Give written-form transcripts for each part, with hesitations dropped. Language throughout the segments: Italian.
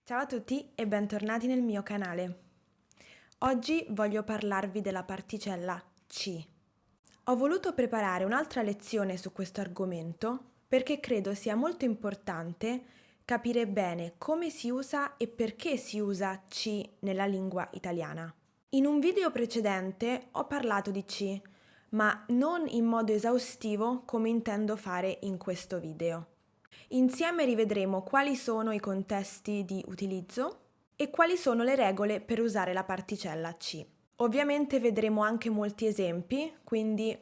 Ciao a tutti e bentornati nel mio canale. Oggi voglio parlarvi della particella C. Ho voluto preparare un'altra lezione su questo argomento perché credo sia molto importante capire bene come si usa e perché si usa C nella lingua italiana. In un video precedente ho parlato di C, ma non in modo esaustivo come intendo fare in questo video. Insieme rivedremo quali sono i contesti di utilizzo e quali sono le regole per usare la particella C. Ovviamente vedremo anche molti esempi, quindi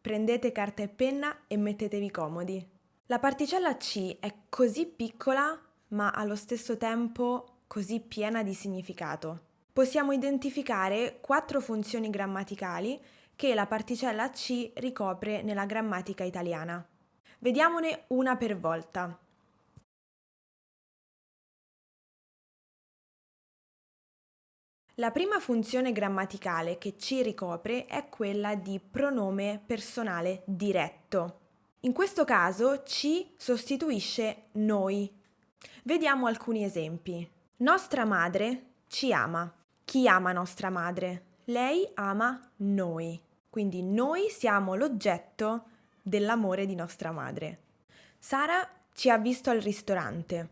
prendete carta e penna e mettetevi comodi. La particella C è così piccola, ma allo stesso tempo così piena di significato. Possiamo identificare 4 funzioni grammaticali che la particella C ricopre nella grammatica italiana. Vediamone una per volta. La prima funzione grammaticale che C ricopre è quella di pronome personale diretto. In questo caso C sostituisce noi. Vediamo alcuni esempi. Nostra madre ci ama. Chi ama nostra madre? Lei ama noi. Quindi noi siamo l'oggetto dell'amore di nostra madre. Sara ci ha visto al ristorante.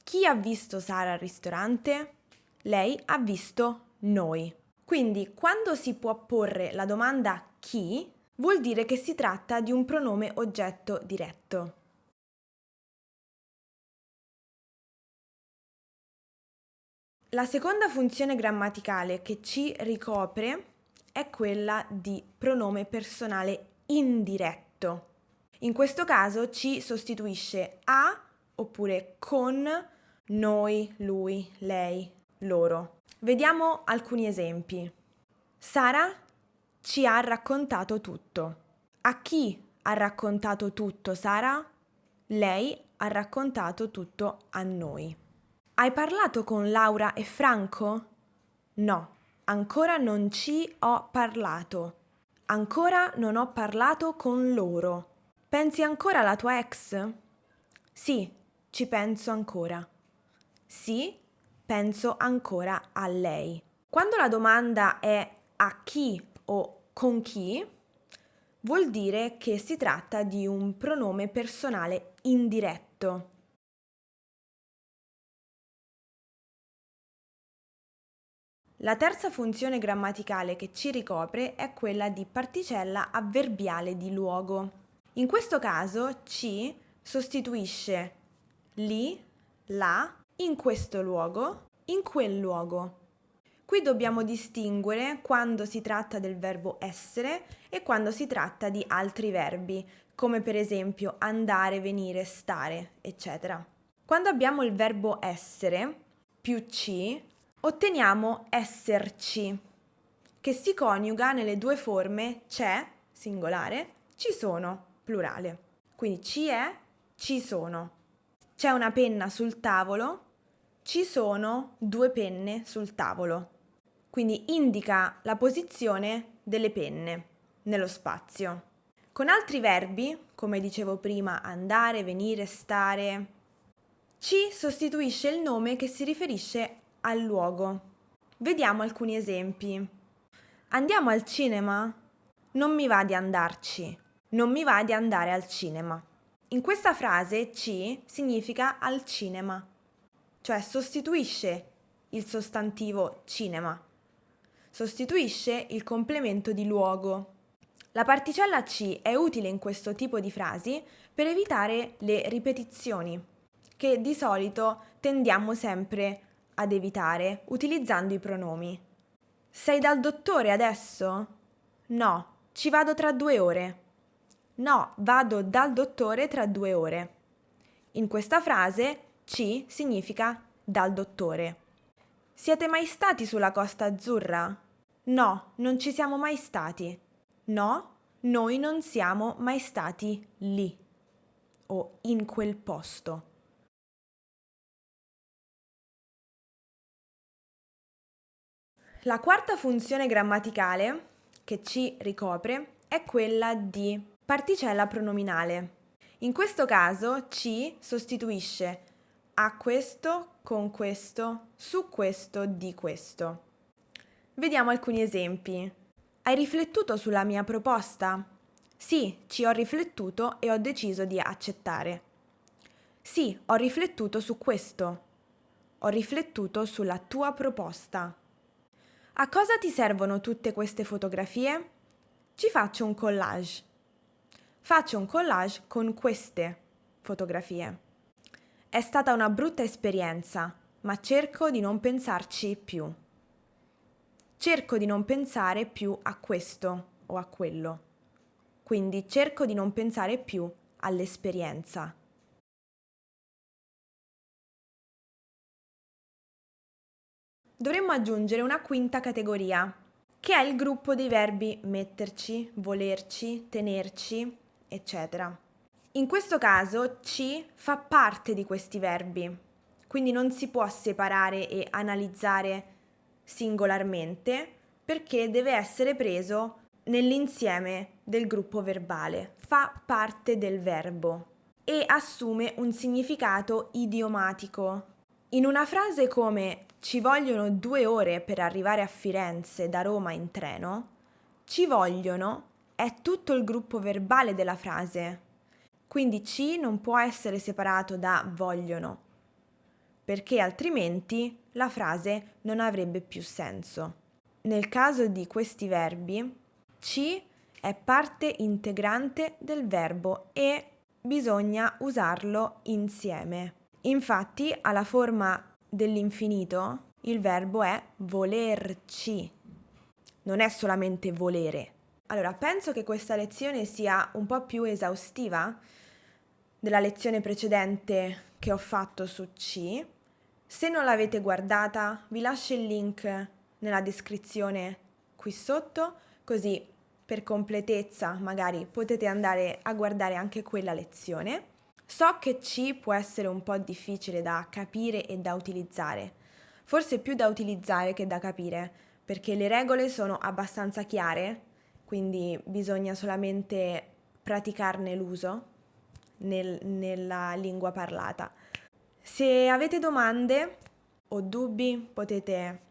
Chi ha visto Sara al ristorante? Lei ha visto noi. Quindi quando si può porre la domanda chi, vuol dire che si tratta di un pronome oggetto diretto. La seconda funzione grammaticale che C ricopre è quella di pronome personale indiretto. In questo caso C sostituisce a oppure con noi, lui, lei, loro. Vediamo alcuni esempi. Sara ci ha raccontato tutto. A chi ha raccontato tutto Sara? Lei ha raccontato tutto a noi. Hai parlato con Laura e Franco? No, ancora non ci ho parlato. Ancora non ho parlato con loro. Pensi ancora alla tua ex? Sì, ci penso ancora. Sì, penso ancora a lei. Quando la domanda è a chi o con chi, vuol dire che si tratta di un pronome personale indiretto. La terza funzione grammaticale che ci ricopre è quella di particella avverbiale di luogo. In questo caso ci sostituisce lì, là, in questo luogo, in quel luogo. Qui dobbiamo distinguere quando si tratta del verbo essere e quando si tratta di altri verbi, come per esempio andare, venire, stare, eccetera. Quando abbiamo il verbo essere più ci, otteniamo esserci, che si coniuga nelle due forme c'è, singolare, ci sono, plurale. Quindi ci è, ci sono. C'è una penna sul tavolo, ci sono 2 penne sul tavolo. Quindi indica la posizione delle penne nello spazio. Con altri verbi, come dicevo prima, andare, venire, stare, ci sostituisce il nome che si riferisce al luogo. Vediamo alcuni esempi. Andiamo al cinema? Non mi va di andarci. Non mi va di andare al cinema. In questa frase ci significa al cinema, cioè sostituisce il sostantivo cinema. Sostituisce il complemento di luogo. La particella C è utile in questo tipo di frasi per evitare le ripetizioni, che di solito tendiamo sempre ad evitare utilizzando i pronomi. Sei dal dottore adesso? No, ci vado tra 2 ore. No, vado dal dottore tra 2 ore. In questa frase ci significa dal dottore. Siete mai stati sulla Costa Azzurra? No, non ci siamo mai stati. No, noi non siamo mai stati lì o in quel posto. La quarta funzione grammaticale che ci ricopre è quella di particella pronominale. In questo caso ci sostituisce a questo con questo, su questo, di questo. Vediamo alcuni esempi. Hai riflettuto sulla mia proposta? Sì, ci ho riflettuto e ho deciso di accettare. Sì, ho riflettuto su questo. Ho riflettuto sulla tua proposta. A cosa ti servono tutte queste fotografie? Ci faccio un collage. Faccio un collage con queste fotografie. È stata una brutta esperienza, ma cerco di non pensarci più. Cerco di non pensare più a questo o a quello. Quindi cerco di non pensare più all'esperienza. Dovremmo aggiungere una quinta categoria, che è il gruppo dei verbi metterci, volerci, tenerci, eccetera. In questo caso ci fa parte di questi verbi, quindi non si può separare e analizzare singolarmente perché deve essere preso nell'insieme del gruppo verbale, fa parte del verbo e assume un significato idiomatico. In una frase come ci vogliono 2 ore per arrivare a Firenze da Roma in treno, ci vogliono è tutto il gruppo verbale della frase, quindi ci non può essere separato da vogliono, perché altrimenti la frase non avrebbe più senso. Nel caso di questi verbi, ci è parte integrante del verbo e bisogna usarlo insieme. Infatti, alla forma dell'infinito, il verbo è volerci, non è solamente volere. Allora, penso che questa lezione sia un po' più esaustiva della lezione precedente che ho fatto su C. Se non l'avete guardata, vi lascio il link nella descrizione qui sotto, così per completezza magari potete andare a guardare anche quella lezione. So che C può essere un po' difficile da capire e da utilizzare, forse più da utilizzare che da capire, perché le regole sono abbastanza chiare, quindi bisogna solamente praticarne l'uso nella lingua parlata. Se avete domande o dubbi potete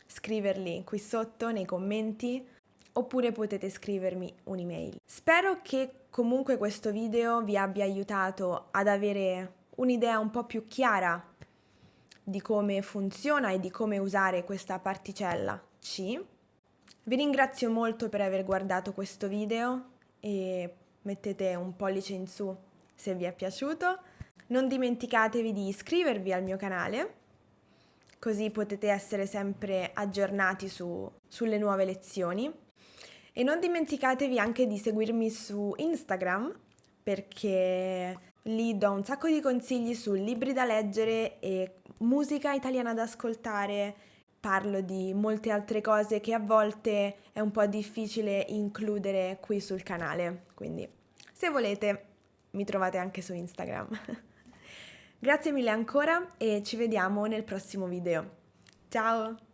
scriverli qui sotto nei commenti oppure potete scrivermi un'email. Spero che comunque questo video vi abbia aiutato ad avere un'idea un po' più chiara di come funziona e di come usare questa particella C. Vi ringrazio molto per aver guardato questo video e mettete un pollice in su se vi è piaciuto. Non dimenticatevi di iscrivervi al mio canale, così potete essere sempre aggiornati sulle nuove lezioni. E non dimenticatevi anche di seguirmi su Instagram, perché lì do un sacco di consigli su libri da leggere e musica italiana da ascoltare. Parlo di molte altre cose che a volte è un po' difficile includere qui sul canale, quindi se volete mi trovate anche su Instagram. Grazie mille ancora e ci vediamo nel prossimo video. Ciao!